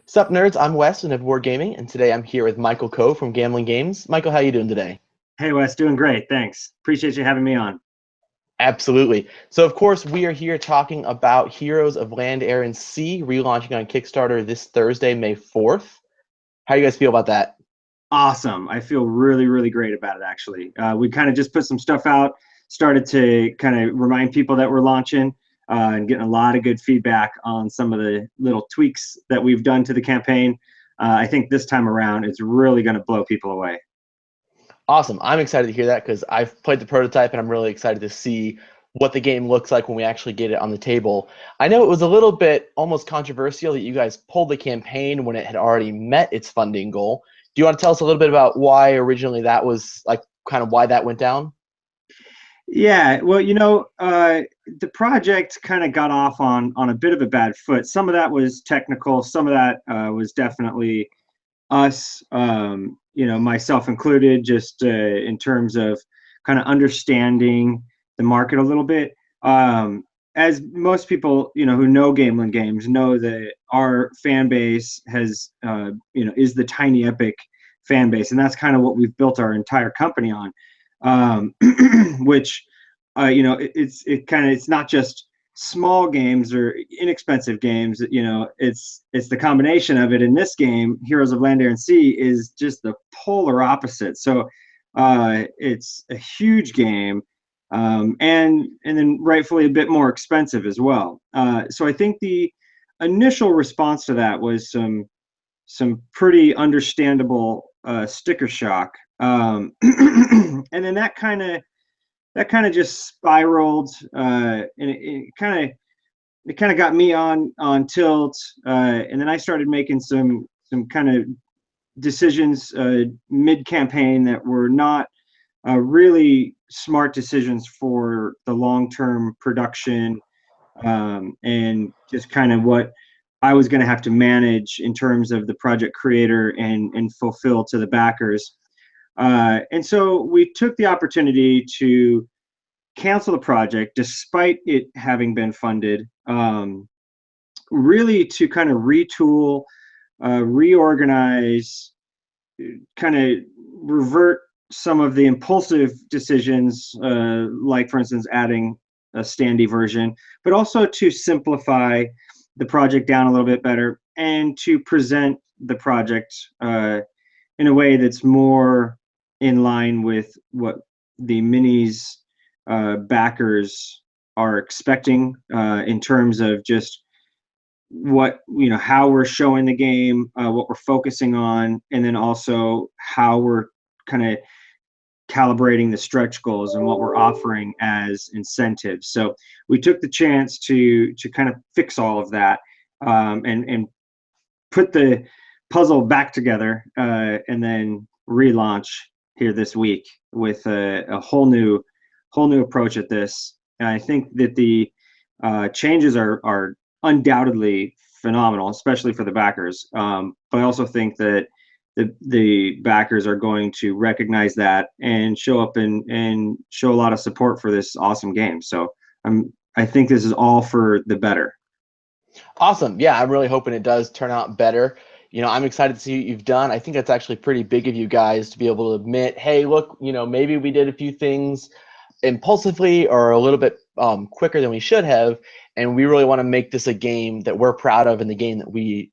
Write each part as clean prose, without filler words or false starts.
Sup nerds, I'm Wes and of War Gaming, and today I'm here with Michael Coe from Gamelyn Games. Michael, how you doing today? Hey Wes, doing great. Thanks. Appreciate you having me on. Absolutely. So of course we are here talking about Heroes of Land, Air, and Sea relaunching on Kickstarter this Thursday, May 4th. How do you guys feel about that? Awesome. I feel really, really great about it actually. We kind of just put some stuff out, started to kind of remind people that we're launching and getting a lot of good feedback on some of the little tweaks that we've done to the campaign. I think this time around it's really going to blow people away. Awesome. I'm excited to hear that because I've played the prototype and I'm really excited to see what the game looks like when we actually get it on the table. I know it was a little bit almost controversial that you guys pulled the campaign when it had already met its funding goal. Do you want to tell us a little bit about why originally that was like kind of why that went down? Yeah, well, the project kind of got off on a bit of a bad foot. Some of that was technical, some of that was definitely us, myself included, just in terms of kind of understanding the market a little bit. As most people, who know Gamelyn Games know that our fan base is the Tiny Epic fan base, and that's kind of what we've built our entire company on. Which, it's not just small games or inexpensive games. It's the combination of it. In this game, Heroes of Land, Air, and Sea is just the polar opposite. So it's a huge game, and then rightfully a bit more expensive as well. So I think the initial response to that was some pretty understandable sticker shock, and then that kind of just spiraled, and it kind of got me on tilt, and then I started making some kind of decisions mid campaign that were not really smart decisions for the long term production, and just kind of what I was going to have to manage in terms of the project creator and fulfill to the backers. And so we took the opportunity to cancel the project despite it having been funded, really to kind of retool, reorganize, kind of revert some of the impulsive decisions, like, for instance, adding a standee version, but also to simplify the project down a little bit better and to present the project in a way that's more in line with what the minis backers are expecting, in terms of just how we're showing the game, what we're focusing on, and then also how we're kind of calibrating the stretch goals and what we're offering as incentives. So we took the chance to kind of fix all of that, and put the puzzle back together, and then relaunch here this week with a whole new approach at this. And I think that the changes are undoubtedly phenomenal, especially for the backers. But I also think that the backers are going to recognize that and show up and show a lot of support for this awesome game. So I think this is all for the better. Awesome. Yeah, I'm really hoping it does turn out better. I'm excited to see what you've done. I think that's actually pretty big of you guys to be able to admit, hey, look, maybe we did a few things impulsively or a little bit quicker than we should have, and we really want to make this a game that we're proud of and the game that we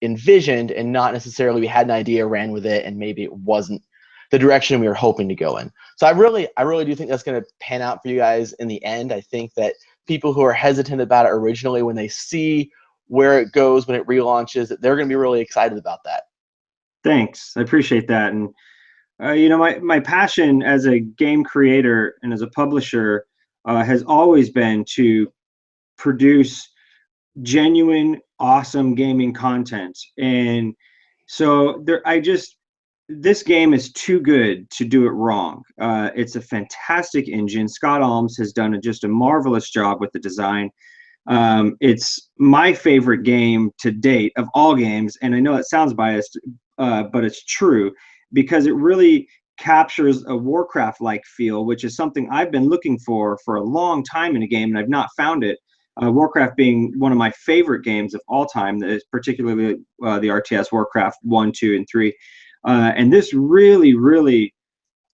envisioned, and not necessarily we had an idea, ran with it, and maybe it wasn't the direction we were hoping to go in. So I really do think that's going to pan out for you guys in the end. I think that people who are hesitant about it originally, when they see where it goes when it relaunches, they're going to be really excited about that. Thanks, I appreciate that. And my passion as a game creator and as a publisher has always been to produce genuine, awesome gaming content. And so this game is too good to do it wrong. It's a fantastic engine. Scott Alms has done just a marvelous job with the design. It's my favorite game to date of all games, and I know it sounds biased, but it's true because it really captures a Warcraft-like feel, which is something I've been looking for a long time in a game, and I've not found it. Warcraft being one of my favorite games of all time, particularly the RTS Warcraft 1, 2, and 3. And this really, really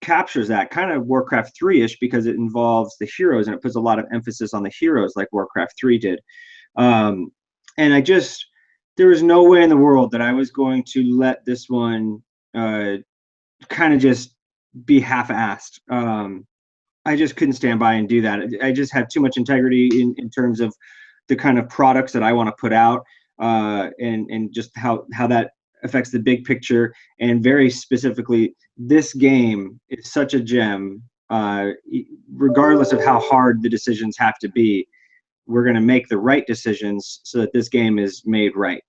captures that kind of Warcraft 3-ish because it involves the heroes and it puts a lot of emphasis on the heroes like Warcraft 3 did. And there was no way in the world that I was going to let this one kind of just be half-assed. I just couldn't stand by and do that. I just have too much integrity in terms of the kind of products that I want to put out, and just how that affects the big picture. And very specifically, this game is such a gem. Regardless of how hard the decisions have to be, we're going to make the right decisions so that this game is made right.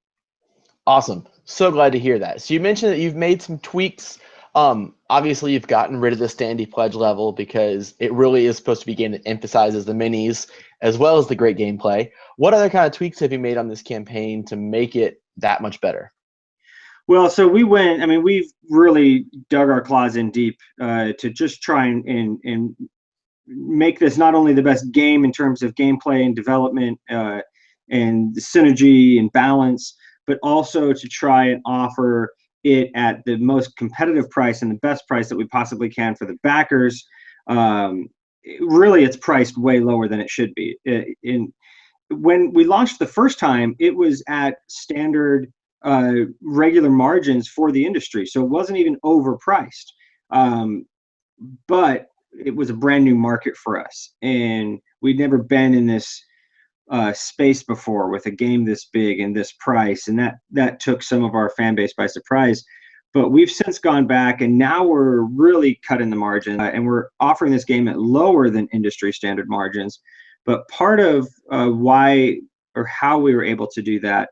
Awesome. So glad to hear that. So you mentioned that you've made some tweaks. Obviously, you've gotten rid of the standee pledge level because it really is supposed to be a game that emphasizes the minis as well as the great gameplay. What other kind of tweaks have you made on this campaign to make it that much better? Well, so we've really dug our claws in deep to just try and make this not only the best game in terms of gameplay and development and the synergy and balance, but also to try and offer it at the most competitive price and the best price that we possibly can for the backers. Really, it's priced way lower than it should be. When we launched the first time, it was at standard regular margins for the industry, so it wasn't even overpriced. But it was a brand new market for us, and we'd never been in this space before with a game this big and this price, and that took some of our fan base by surprise. But we've since gone back, and now we're really cutting the margin, and we're offering this game at lower than industry standard margins. But part of why or how we were able to do that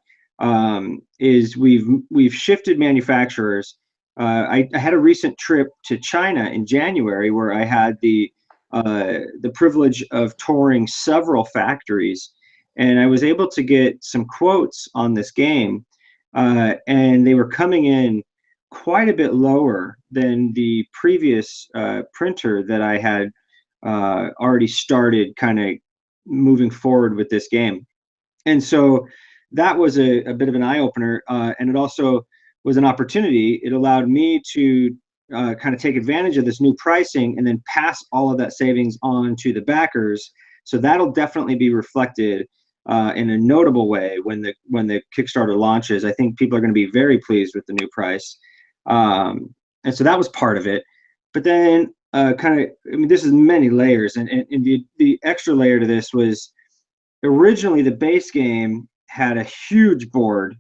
is we've shifted manufacturers. I had a recent trip to China in January where I had the privilege of touring several factories, and I was able to get some quotes on this game, and they were coming in quite a bit lower than the previous printer that I had already started kind of moving forward with this game. And so that was a bit of an eye-opener, and it also was an opportunity. It allowed me to kind of take advantage of this new pricing and then pass all of that savings on to the backers. So that'll definitely be reflected in a notable way when the Kickstarter launches. I think people are going to be very pleased with the new price. And so that was part of it. But then this is many layers, and the extra layer to this was originally the base game had a huge board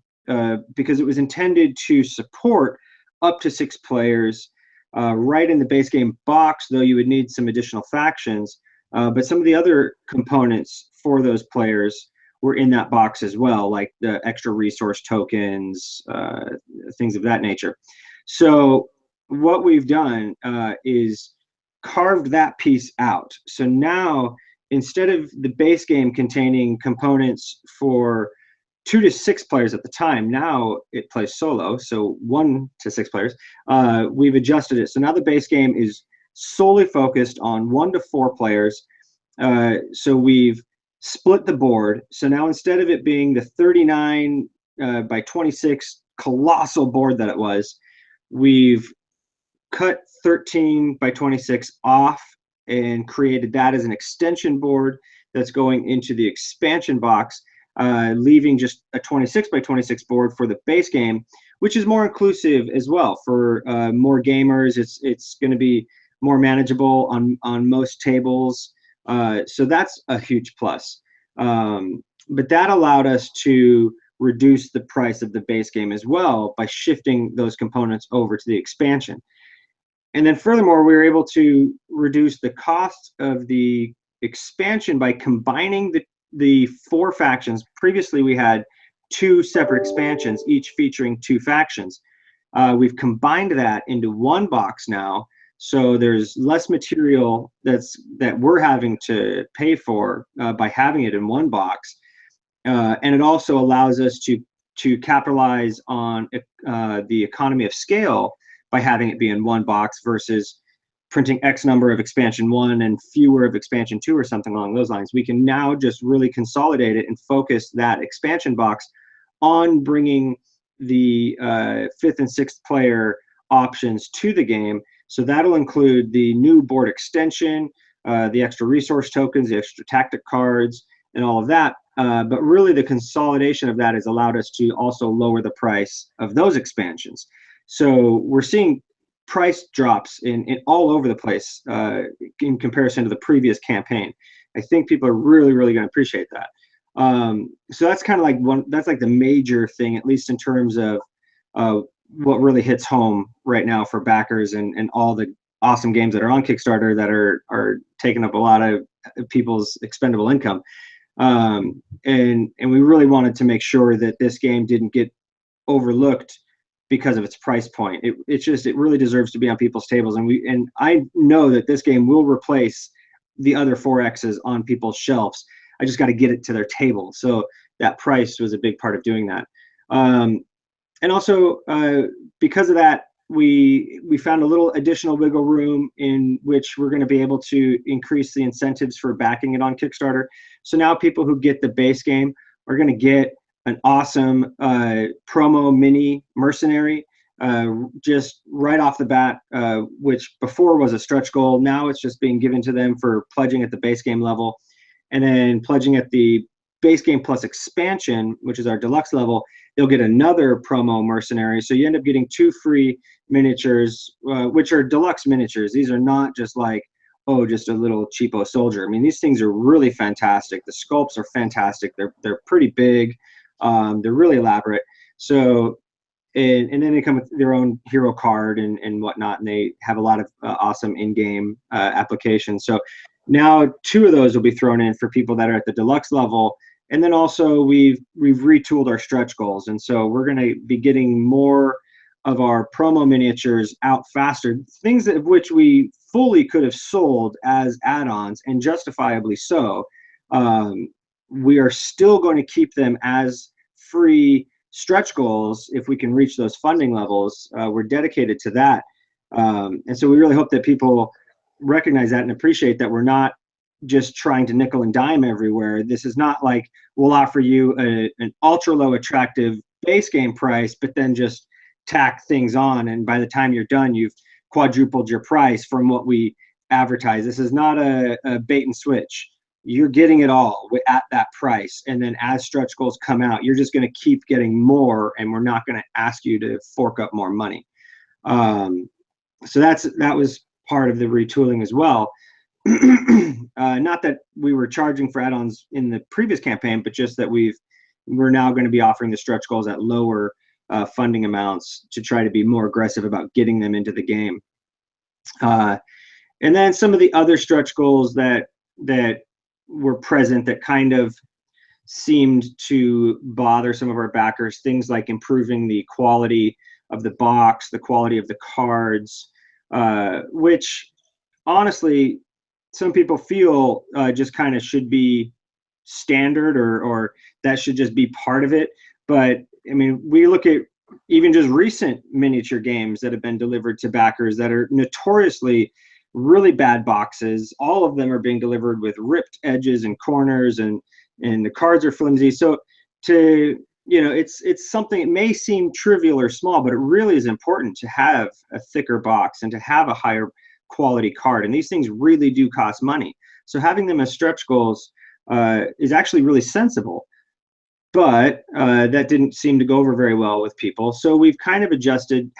because it was intended to support up to 6 players right in the base game box, though you would need some additional factions. But some of the other components for those players were in that box as well, like the extra resource tokens, things of that nature. So what we've done is carved that piece out. So now, instead of the base game containing components for 2 to 6 players at the time, now it plays solo, so 1 to 6 players. We've adjusted it. So now the base game is solely focused on 1 to 4 players. So we've split the board. So now instead of it being the 39 by 26 colossal board that it was, we've cut 13 by 26 off and created that as an extension board that's going into the expansion box, leaving just a 26 by 26 board for the base game, which is more inclusive as well for more gamers. It's going to be more manageable on most tables. So that's a huge plus. But that allowed us to reduce the price of the base game as well by shifting those components over to the expansion. And then furthermore, we were able to reduce the cost of the expansion by combining the 4 factions. Previously, we had 2 separate expansions, each featuring 2 factions. We've combined that into 1 box now, so there's less material that we're having to pay for by having it in 1 box. And it also allows us to capitalize on the economy of scale by having it be in 1 box versus printing X number of expansion 1 and fewer of expansion 2 or something along those lines. We can now just really consolidate it and focus that expansion box on bringing the 5th and 6th player options to the game. So that'll include the new board extension, the extra resource tokens, the extra tactic cards, and all of that. But really the consolidation of that has allowed us to also lower the price of those expansions. So we're seeing price drops in all over the place in comparison to the previous campaign. I think people are really going to appreciate that. So that's kind of like that's like the major thing, at least in terms of what really hits home right now for backers and all the awesome games that are on Kickstarter that are taking up a lot of people's expendable income. And we really wanted to make sure that this game didn't get overlooked because of its price point. It really deserves to be on people's tables. And I know that this game will replace the other 4Xs on people's shelves. I just got to get it to their table. So that price was a big part of doing that. And also because of that, we found a little additional wiggle room in which we're going to be able to increase the incentives for backing it on Kickstarter. So now people who get the base game are going to get an awesome promo mini mercenary just right off the bat, which before was a stretch goal. Now it's just being given to them for pledging at the base game level, and then pledging at the base game plus expansion, which is our deluxe level, they'll get another promo mercenary. So you end up getting 2 free miniatures, which are deluxe miniatures. These are not just like, oh, just a little cheapo soldier. I mean, these things are really fantastic. The sculpts are fantastic. They're pretty big. They're really elaborate. So, and then they come with their own hero card and whatnot, and they have a lot of awesome in-game applications. So now 2 of those will be thrown in for people that are at the deluxe level. And then also we've retooled our stretch goals. And so we're going to be getting more of our promo miniatures out faster, things of which we fully could have sold as add-ons, and justifiably so. We are still going to keep them as free stretch goals if we can reach those funding levels. We're dedicated to that. And so we really hope that people recognize that and appreciate that we're not just trying to nickel and dime everywhere. This is not like we'll offer you an ultra low attractive base game price, but then just tack things on, and by the time you're done, you've quadrupled your price from what we advertise. This is not a bait and switch. You're getting it all at that price, and then as stretch goals come out, you're just going to keep getting more, and we're not going to ask you to fork up more money. So that was part of the retooling as well. Not that we were charging for add-ons in the previous campaign, but just that we're now going to be offering the stretch goals at lower funding amounts to try to be more aggressive about getting them into the game. And then some of the other stretch goals that were present that kind of seemed to bother some of our backers, things like improving the quality of the box, the quality of the cards, which honestly some people feel just kind of should be standard, or that should just be part of it. But I mean, we look at even just recent miniature games that have been delivered to backers that are notoriously really bad boxes. All of them are being delivered with ripped edges and corners, and the cards are flimsy. So it's something, it may seem trivial or small, but it really is important to have a thicker box and to have a higher quality card. And these things really do cost money. So having them as stretch goals is actually really sensible. But that didn't seem to go over very well with people. So we've kind of adjusted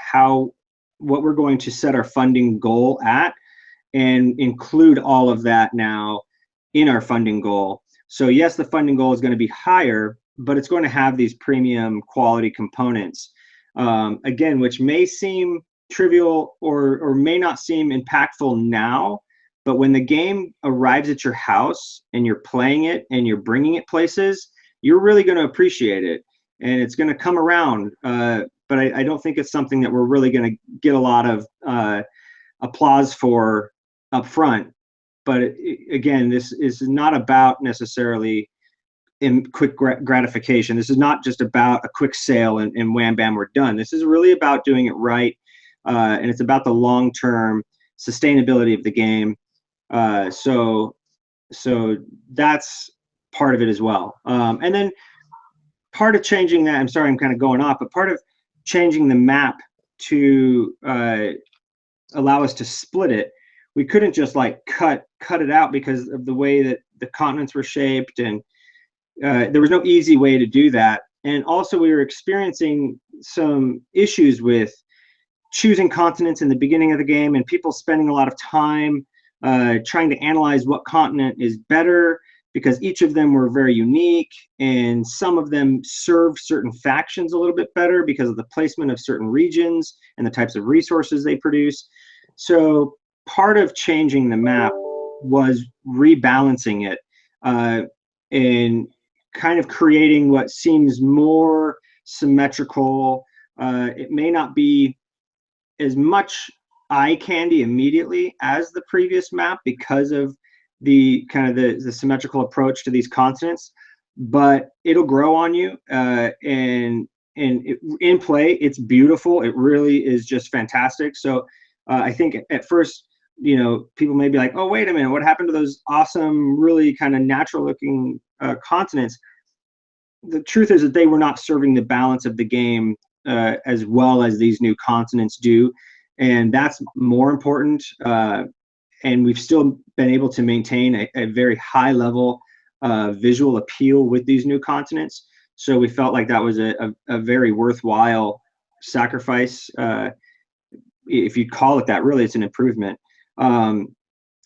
what we're going to set our funding goal at, and include all of that now in our funding goal. So yes, the funding goal is going to be higher, but it's going to have these premium quality components, again, which may seem trivial or may not seem impactful now, but when the game arrives at your house and you're playing it and you're bringing it places, you're really going to appreciate it, and it's going to come around. But I don't think it's something that we're really going to get a lot of applause for up front. But again, this is not about necessarily quick gratification. This is not just about a quick sale and wham bam, we're done. This is really about doing it right, and it's about the long-term sustainability of the game. So that's part of it as well. And then part of changing that, I'm sorry, I'm kind of going off, but part of changing the map to allow us to split it, we couldn't just like cut it out because of the way that the continents were shaped, and there was no easy way to do that. And also we were experiencing some issues with choosing continents in the beginning of the game, and people spending a lot of time trying to analyze what continent is better, because each of them were very unique, and some of them serve certain factions a little bit better because of the placement of certain regions and the types of resources they produce. So part of changing the map was rebalancing it and kind of creating what seems more symmetrical. It may not be as much eye candy immediately as the previous map because of the kind of the symmetrical approach to these continents, but it'll grow on you. And in play, it's beautiful. It really is just fantastic. So I think at first, people may be like, oh, wait a minute, what happened to those awesome, really kind of natural looking continents? The truth is that they were not serving the balance of the game as well as these new continents do. And that's more important. And we've still been able to maintain a very high level visual appeal with these new continents. So we felt like that was a very worthwhile sacrifice. If you call it that, really, it's an improvement. And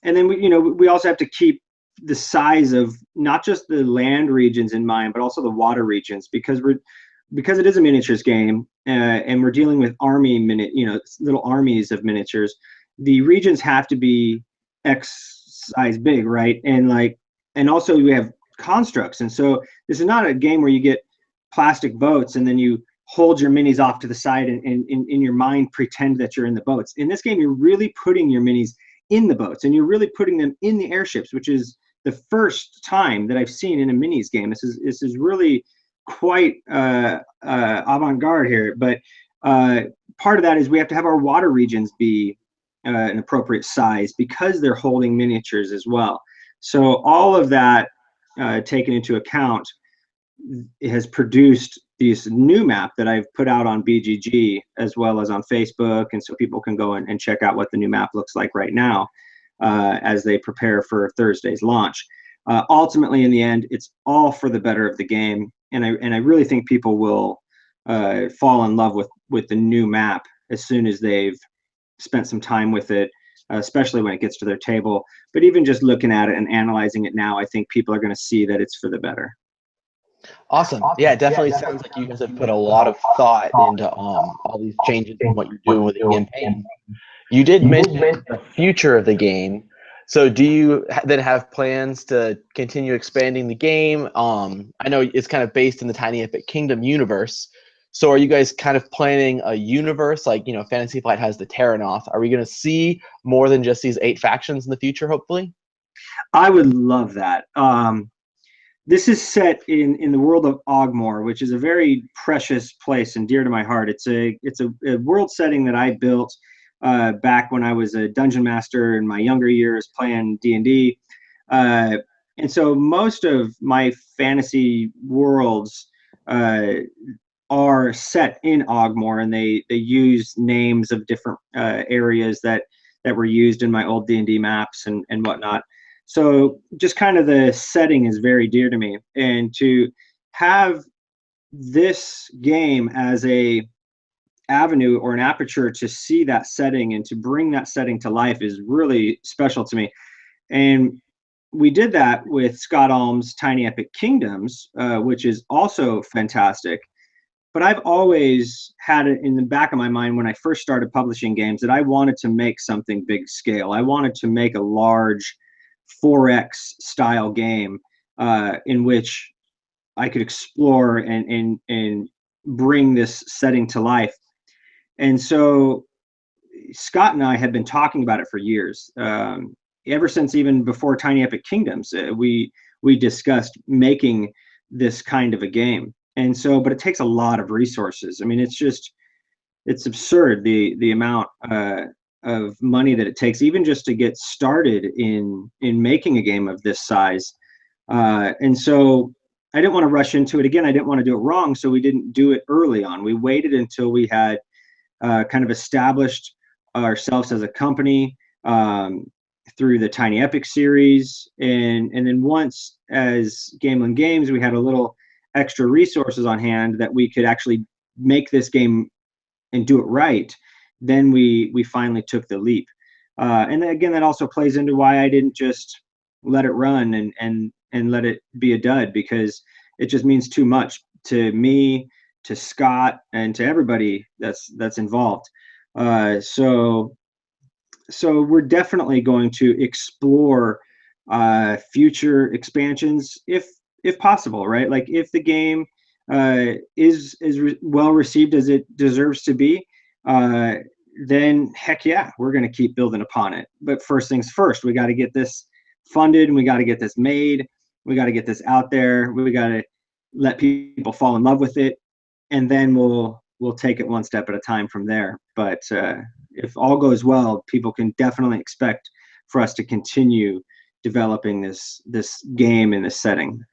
then we also have to keep the size of not just the land regions in mind, but also the water regions, because it is a miniatures game, and we're dealing with little armies of miniatures. The regions have to be X size big, right? And also we have constructs. And so this is not a game where you get plastic boats and then you hold your minis off to the side and in your mind pretend that you're in the boats. In this game, you're really putting your minis in the boats, and you're really putting them in the airships, which is the first time that I've seen in a minis game. This is really quite avant-garde here. But part of that is we have to have our water regions be an appropriate size because they're holding miniatures as well. So all of that taken into account has produced this new map that I've put out on BGG as well as on Facebook, and so people can go and check out what the new map looks like right now as they prepare for Thursday's launch. Ultimately, in the end, it's all for the better of the game, and I really think people will fall in love with the new map as soon as they've spent some time with it, especially when it gets to their table. But even just looking at it and analyzing it now, I think people are going to see that it's for the better. Awesome. Yeah, it definitely sounds like you guys have put a lot of thought into all these changes and what you're doing with the campaign. You did mention the future of the game. So do you then have plans to continue expanding the game? I know it's kind of based in the Tiny Epic Kingdom universe. So are you guys kind of planning a universe like, Fantasy Flight has the Terranoth? Are we going to see more than just these 8 factions in the future, hopefully? I would love that. This is set in the world of Ogmore, which is a very precious place and dear to my heart. It's a world setting that I built back when I was a dungeon master in my younger years playing D&D. And so most of my fantasy worlds are set in Ogmore, and they use names of different areas that were used in my old D&D maps and whatnot. So just kind of the setting is very dear to me, and to have this game as a avenue or an aperture to see that setting and to bring that setting to life is really special to me. And we did that with Scott Alm's Tiny Epic Kingdoms, which is also fantastic. But I've always had it in the back of my mind when I first started publishing games that I wanted to make something big scale. I wanted to make a large 4X style game in which I could explore and bring this setting to life. And so Scott and I had been talking about it for years. Ever since even before Tiny Epic Kingdoms, we discussed making this kind of a game. And so, but it takes a lot of resources. I mean, it's absurd the amount of money that it takes, even just to get started in making a game of this size. And so I didn't want to rush into it. Again, I didn't want to do it wrong, so we didn't do it early on. We waited until we had kind of established ourselves as a company through the Tiny Epic series, and then once as Gamelyn Games, we had a little extra resources on hand that we could actually make this game and do it right. Then we finally took the leap. And again, that also plays into why I didn't just let it run and let it be a dud, because it just means too much to me, to Scott, and to everybody that's involved. So we're definitely going to explore future expansions if possible, right? Like if the game is well received as it deserves to be, then heck yeah, we're going to keep building upon it. But first things first, we got to get this funded, and we got to get this made. We got to get this out there. We got to let people fall in love with it, and then we'll take it one step at a time from there. But if all goes well, people can definitely expect for us to continue developing this game in this setting.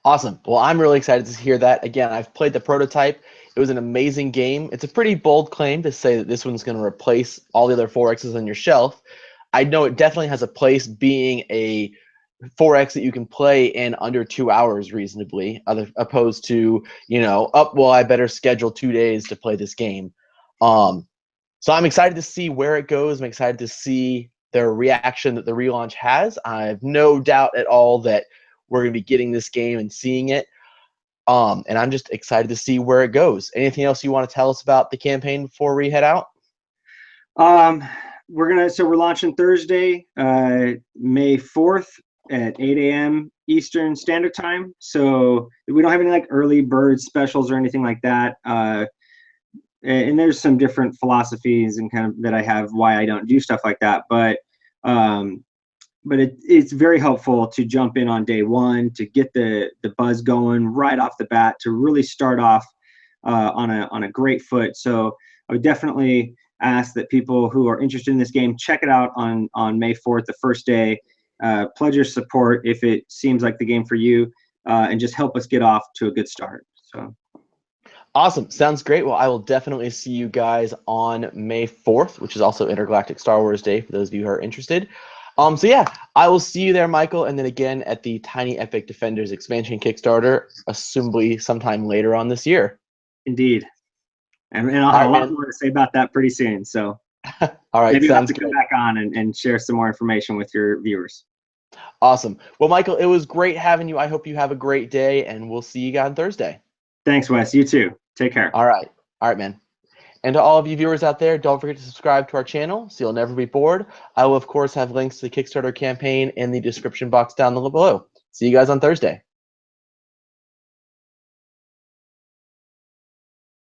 Awesome. Well, I'm really excited to hear that. Again, I've played the prototype. It was an amazing game. It's a pretty bold claim to say that this one's going to replace all the other 4Xs on your shelf. I know it definitely has a place being a 4X that you can play in under 2 hours reasonably, opposed to, well, I better schedule 2 days to play this game. So I'm excited to see where it goes. I'm excited to see the reaction that the relaunch has. I have no doubt at all that we're going to be getting this game and seeing it. And I'm just excited to see where it goes. Anything else you want to tell us about the campaign before we head out? We're launching Thursday, May 4th at 8 a.m. Eastern Standard Time. So we don't have any like early bird specials or anything like that. And there's some different philosophies and kind of that I have why I don't do stuff like that. But it's very helpful to jump in on day one, to get the buzz going right off the bat, to really start off on a great foot. So I would definitely ask that people who are interested in this game check it out on May 4th, the first day. Pledge your support if it seems like the game for you, and just help us get off to a good start. So. Awesome. Sounds great. Well, I will definitely see you guys on May 4th, which is also Intergalactic Star Wars Day for those of you who are interested. So yeah, I will see you there, Michael, and then again at the Tiny Epic Defenders expansion Kickstarter, assumably sometime later on this year. Indeed. And I'll have a lot more to say about that pretty soon. So all right, maybe you'll have to great. come back on and share some more information with your viewers. Awesome. Well, Michael, it was great having you. I hope you have a great day, and we'll see you guys on Thursday. Thanks, Wes. You too. Take care. All right, man. And to all of you viewers out there, don't forget to subscribe to our channel so you'll never be bored. I will, of course, have links to the Kickstarter campaign in the description box down below. See you guys on Thursday.